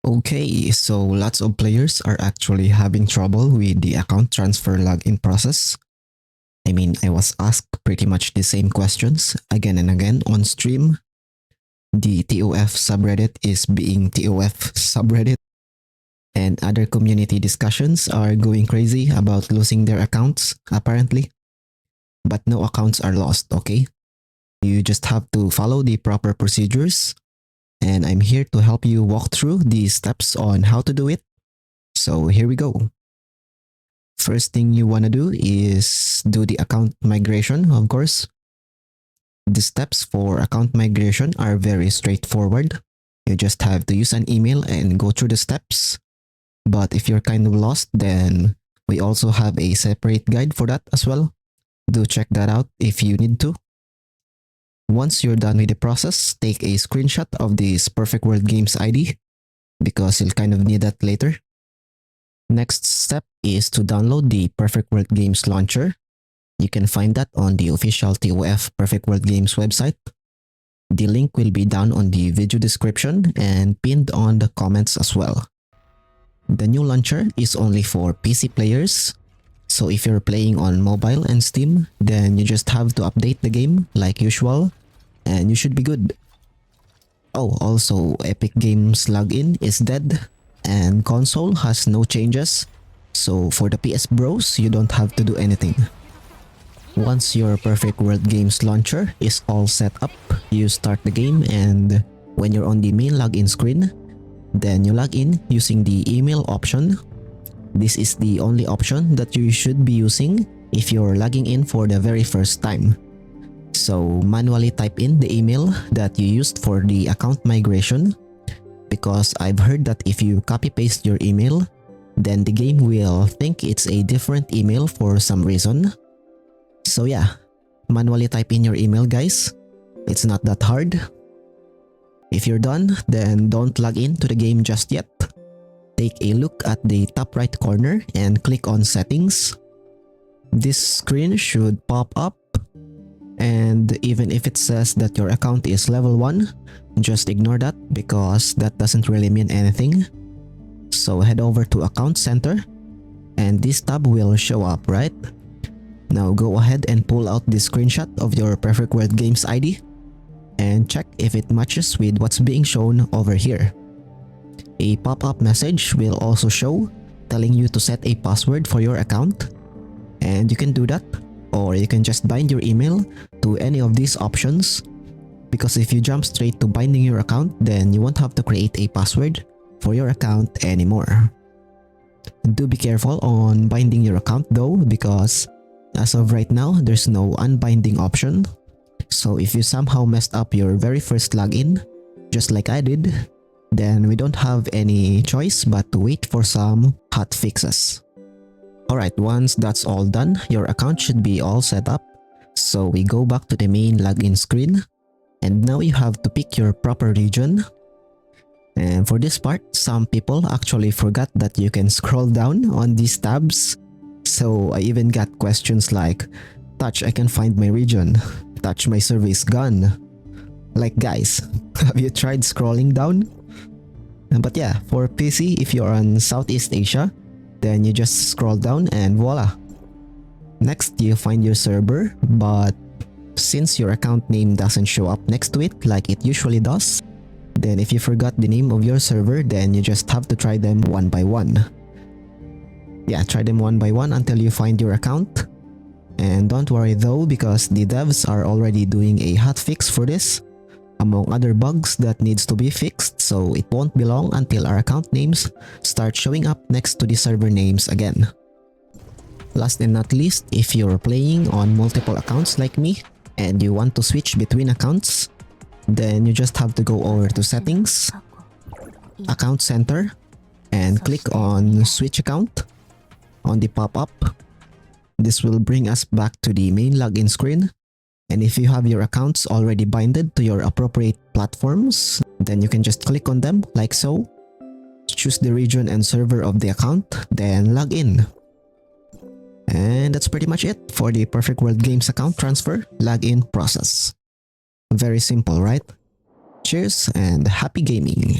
Okay, so lots of players are actually having trouble with the account transfer login process. I mean, I was asked pretty much the same questions again and again on stream. The TOF subreddit is being TOF subreddit, and other community discussions are going crazy about losing their accounts, apparently. But no accounts are lost, okay? You just have to follow the proper procedures, and I'm here to help you walk through the steps on how to do it. So here we go. First thing you want to do is do the account migration, of course. The steps for account migration are very straightforward. You just have to use an email and go through the steps. But if you're kind of lost, then we also have a separate guide for that as well. Do check that out if you need to. Once you're done with the process, take a screenshot of this Perfect World Games ID because you'll kind of need that later. Next step is to download the Perfect World Games launcher. You can find that on the official TOF Perfect World Games website. The link will be down on the video description and pinned on the comments as well. The new launcher is only for PC players, so if you're playing on mobile and Steam, then you just have to update the game like usual and you should be good. Oh, also Epic Games login is dead and console has no changes, so for the PS bros, you don't have to do anything. Once your Perfect World Games launcher is all set up, you start the game, and when you're on the main login screen, then you log in using the email option. This is the only option that you should be using if you're logging in for the very first time. So manually type in the email that you used for the account migration, because I've heard that if you copy paste your email, then the game will think it's a different email for some reason. So yeah, manually type in your email, guys. It's not that hard. If you're done, then don't log in to the game just yet. Take a look at the top right corner and click on settings. This screen should pop up, and even if it says that your account is level 1, just ignore that because that doesn't really mean anything. So head over to Account Center and this tab will show up, right? Now go ahead and pull out the screenshot of your Perfect World Games ID and check if it matches with what's being shown over here. A pop-up message will also show telling you to set a password for your account, and you can do that, or you can just bind your email to any of these options, because if you jump straight to binding your account, then you won't have to create a password for your account anymore. Do be careful on binding your account though, because as of right now, there's no unbinding option. So if you somehow messed up your very first login, just like I did, then we don't have any choice but to wait for some hot fixes. Alright, once that's all done, your account should be all set up. So we go back to the main login screen, and now you have to pick your proper region. And for this part, some people actually forgot that you can scroll down on these tabs. So I even got questions like, "Touch, I can find my region. Touch, my server is gone." Like, guys, have you tried scrolling down? But yeah, for PC, if you're on Southeast Asia, then you just scroll down and voila. Next, you find your server, but since your account name doesn't show up next to it like it usually does, then if you forgot the name of your server, then you just have to try them one by one. Yeah, try them one by one until you find your account. And don't worry though, because the devs are already doing a hotfix for this, among other bugs that needs to be fixed, so it won't be long until our account names start showing up next to the server names again. Last and not least, if you're playing on multiple accounts like me and you want to switch between accounts, then you just have to go over to Settings, Account Center, and click on Switch Account on the pop-up. This will bring us back to the main login screen, and if you have your accounts already binded to your appropriate platforms, then you can just click on them like so, choose the region and server of the account, then log in. And that's pretty much it for the Perfect World Games account transfer login process. Very simple, right? Cheers and happy gaming!